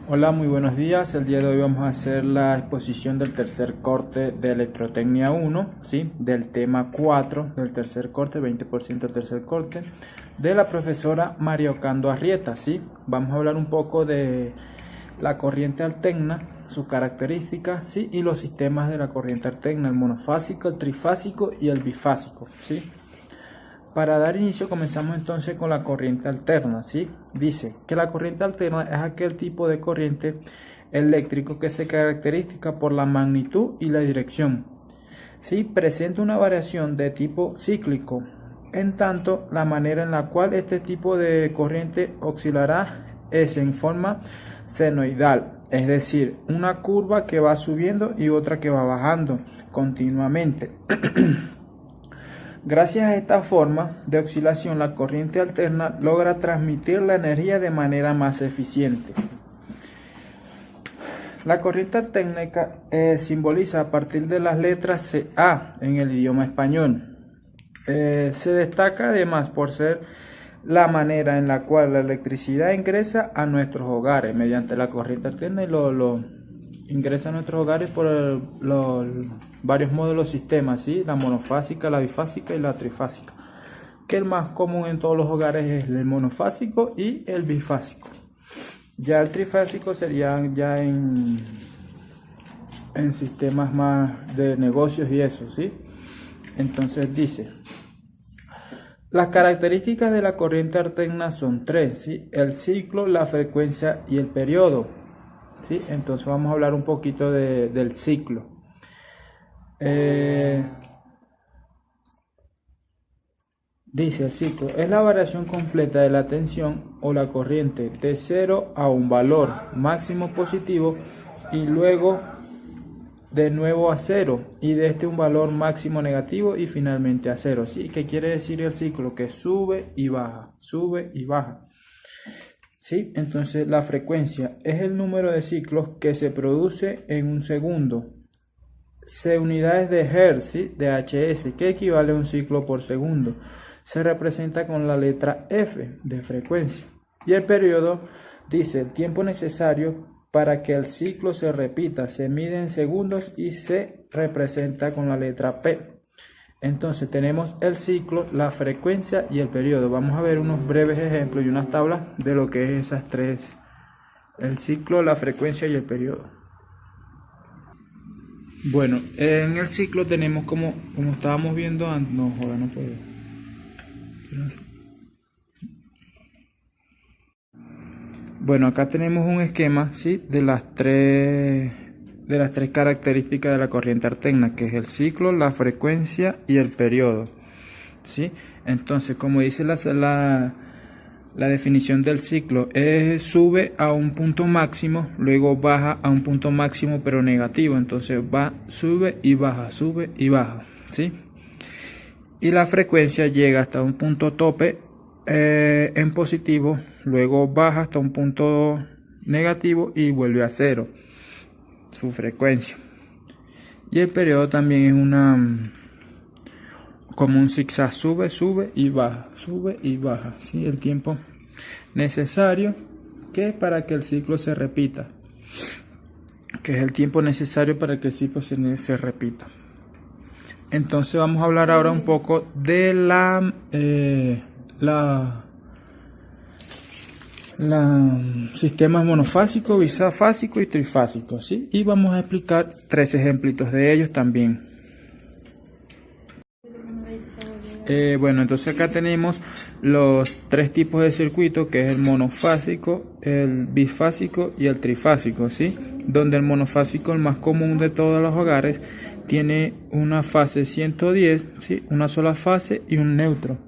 Hola, muy buenos días. El día de hoy vamos a hacer la exposición del tercer corte de Electrotecnia 1, ¿sí? Del tema 4 del tercer corte, 20% del tercer corte, de la profesora María Ocando Arrieta, ¿sí? Vamos a hablar un poco de la corriente alterna, sus características, ¿sí? Y los sistemas de la corriente alterna, el monofásico, el trifásico y el bifásico, ¿sí? Para dar inicio comenzamos entonces con la corriente alterna, ¿sí? Dice que la corriente alterna es aquel tipo de corriente eléctrico que se caracteriza por la magnitud y la dirección, ¿sí? Presenta una variación de tipo cíclico, en tanto la manera en la cual este tipo de corriente oscilará es en forma senoidal, es decir, una curva que va subiendo y otra que va bajando continuamente. Gracias a esta forma de oscilación, la corriente alterna logra transmitir la energía de manera más eficiente. La corriente alterna simboliza a partir de las letras CA en el idioma español. Se destaca además por ser la manera en la cual la electricidad ingresa a nuestros hogares mediante la corriente alterna y lo ingresa a nuestros hogares por los varios modelos sistemas, ¿sí? La monofásica, la bifásica y la trifásica, que el más común en todos los hogares es el monofásico y el bifásico. Ya el trifásico sería ya en sistemas más de negocios y eso, ¿sí? Entonces dice, las características de la corriente alterna son tres, ¿sí? El ciclo, la frecuencia y el periodo, ¿sí? Entonces vamos a hablar un poquito del ciclo. Dice, el ciclo es la variación completa de la tensión o la corriente de 0 a un valor máximo positivo y luego de nuevo a 0 y de este un valor máximo negativo y finalmente a 0. ¿Sí? ¿Qué quiere decir el ciclo? Que sube y baja, sube y baja. ¿Sí? Entonces la frecuencia es el número de ciclos que se produce en un segundo. C unidades de Hertz, ¿sí? De HS, que equivale a un ciclo por segundo. Se representa con la letra F de frecuencia. Y el periodo dice el tiempo necesario para que el ciclo se repita. Se mide en segundos y se representa con la letra P. Entonces tenemos el ciclo, la frecuencia y el periodo. Vamos a ver unos breves ejemplos y unas tablas de lo que es esas tres. El ciclo, la frecuencia y el periodo. Bueno, en el ciclo tenemos como estábamos viendo antes. No, joder, no puedo. Bueno, acá tenemos un esquema, ¿sí? de las tres características de la corriente alterna, que es el ciclo, la frecuencia y el periodo, ¿sí? Entonces, como dice la definición del ciclo, sube a un punto máximo, luego baja a un punto máximo pero negativo, entonces sube y baja, ¿sí? Y la frecuencia llega hasta un punto tope en positivo, luego baja hasta un punto negativo y vuelve a cero su frecuencia. Y el periodo también es como un zigzag, sube y baja, ¿sí? El tiempo necesario para que el ciclo se repita, que es el tiempo necesario para que el ciclo se repita. Entonces vamos a hablar ahora un poco de sistemas monofásico, bifásico y trifásico, ¿sí? Y vamos a explicar tres ejemplitos de ellos también. Bueno, entonces acá tenemos los tres tipos de circuito, que es el monofásico, el bifásico y el trifásico, ¿sí? Donde el monofásico, el más común de todos los hogares, tiene una fase 110, ¿sí? Una sola fase y un neutro.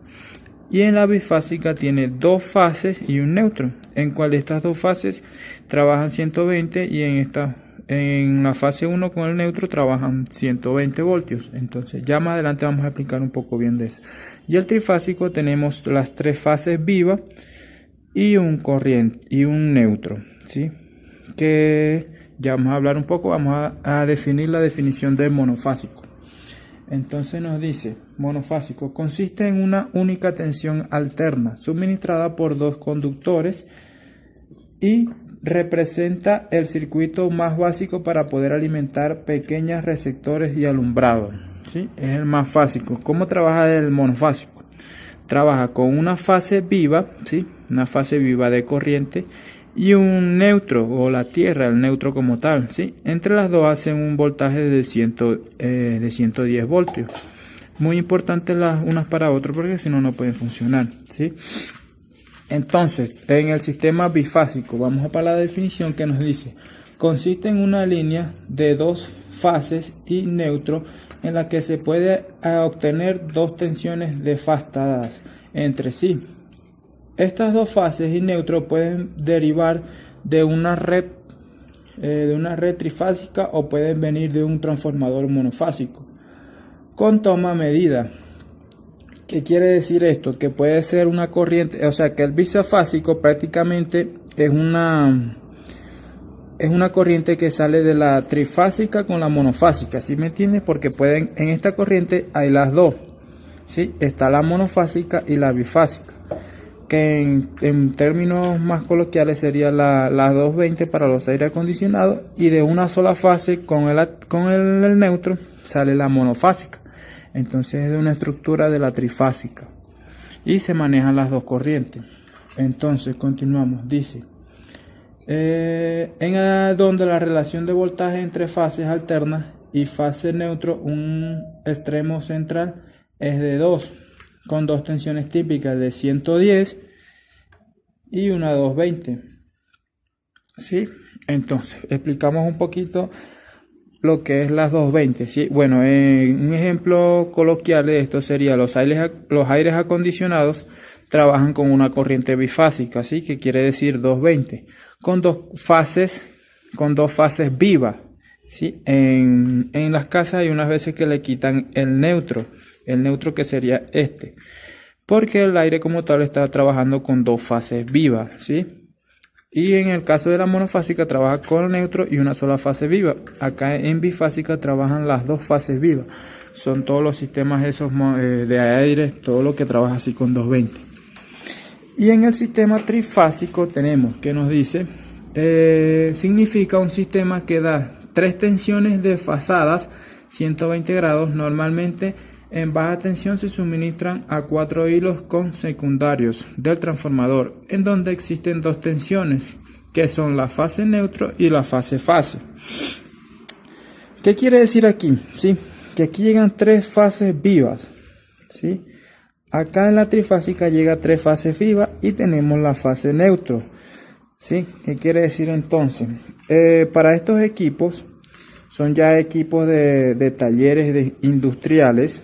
Y en la bifásica tiene dos fases y un neutro, en cual estas dos fases trabajan 120 y en la fase 1 con el neutro trabajan 120 voltios. Entonces ya más adelante vamos a explicar un poco bien de eso. Y el trifásico tenemos las tres fases vivas y un corriente y un neutro, ¿sí? Que ya vamos a hablar un poco, vamos a definir la definición del monofásico. Entonces nos dice, monofásico consiste en una única tensión alterna suministrada por dos conductores y representa el circuito más básico para poder alimentar pequeños receptores y alumbrado. ¿Sí? Es el más básico. ¿Cómo trabaja el monofásico? Trabaja con una fase viva, ¿sí? Una fase viva de corriente y un neutro o la tierra, el neutro como tal, ¿sí? Entre las dos hacen un voltaje de 110 voltios. Muy importante las unas para otras porque si no, no pueden funcionar, ¿sí? Entonces, en el sistema bifásico, vamos a para la definición que nos dice: consiste en una línea de dos fases y neutro en la que se puede obtener dos tensiones desfasadas entre sí. Estas dos fases y neutro pueden derivar de una red trifásica o pueden venir de un transformador monofásico con toma medida. ¿Qué quiere decir esto? Que puede ser una corriente, o sea que el bifásico prácticamente es una corriente que sale de la trifásica con la monofásica, ¿sí me entiendes? Porque en esta corriente hay las dos, ¿sí? Está la monofásica y la bifásica, que en términos más coloquiales sería la 220 para los aire acondicionados, y de una sola fase con el neutro sale la monofásica. Entonces es de una estructura de la trifásica y se manejan las dos corrientes. Entonces continuamos, dice donde la relación de voltaje entre fases alternas y fase neutro, un extremo central es de 2, con dos tensiones típicas de 110 y una 220. ¿Sí? Entonces explicamos un poquito lo que es las 220, ¿sí? Bueno, un ejemplo coloquial de esto sería los aires acondicionados trabajan con una corriente bifásica, ¿sí? Que quiere decir 220, con dos fases vivas, ¿sí? En las casas hay unas veces que le quitan el neutro que sería este, porque el aire como tal está trabajando con dos fases vivas, ¿sí? Y en el caso de la monofásica trabaja con el neutro y una sola fase viva. Acá en bifásica trabajan las dos fases vivas. Son todos los sistemas esos de aire, todo lo que trabaja así con 220. Y en el sistema trifásico tenemos que nos dice, significa un sistema que da tres tensiones desfasadas 120 grados. Normalmente en baja tensión se suministran a 4 hilos con secundarios del transformador, en donde existen dos tensiones, que son la fase neutro y la fase. ¿Qué quiere decir aquí? ¿Sí? Que aquí llegan tres fases vivas, ¿sí? Acá en la trifásica llega tres fases vivas y tenemos la fase neutro, ¿sí? ¿Qué quiere decir entonces? Para estos equipos, son ya equipos de talleres industriales.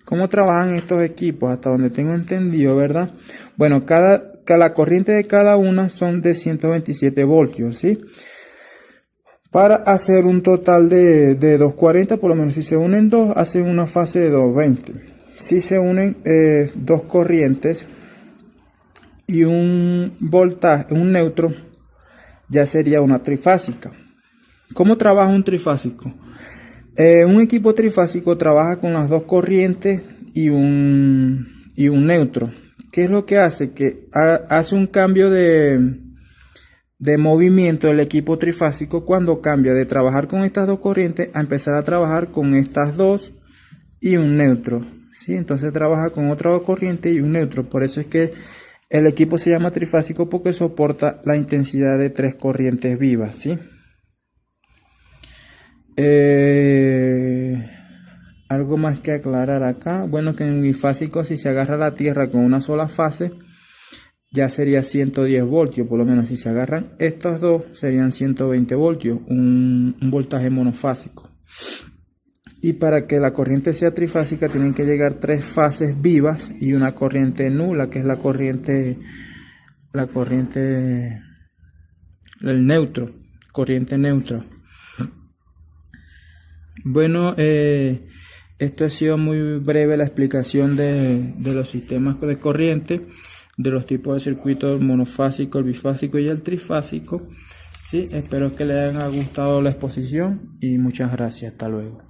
¿Cómo trabajan estos equipos? Hasta donde tengo entendido, ¿verdad? Bueno, la corriente de cada una son de 127 voltios, ¿sí? Para hacer un total de 240, por lo menos si se unen dos, hacen una fase de 220. Si se unen dos corrientes y un voltaje, un neutro, ya sería una trifásica. ¿Cómo trabaja un trifásico? Un equipo trifásico trabaja con las dos corrientes y un neutro. ¿Qué es lo que hace? Que hace un cambio de movimiento del equipo trifásico cuando cambia de trabajar con estas dos corrientes a empezar a trabajar con estas dos y un neutro, ¿sí? Entonces trabaja con otra corriente y un neutro. Por eso es que el equipo se llama trifásico, porque soporta la intensidad de tres corrientes vivas, ¿sí? Algo más que aclarar acá. Bueno, que en bifásico, si se agarra la tierra con una sola fase, ya sería 110 voltios. Por lo menos si se agarran estos dos, serían 120 voltios, un voltaje monofásico. Y para que la corriente sea trifásica, tienen que llegar tres fases vivas y una corriente nula, que es la corriente del neutro, corriente neutra. Bueno, esto ha sido muy breve la explicación de los sistemas de corriente, de los tipos de circuitos: el monofásico, el bifásico y el trifásico. Sí, espero que les haya gustado la exposición y muchas gracias. Hasta luego.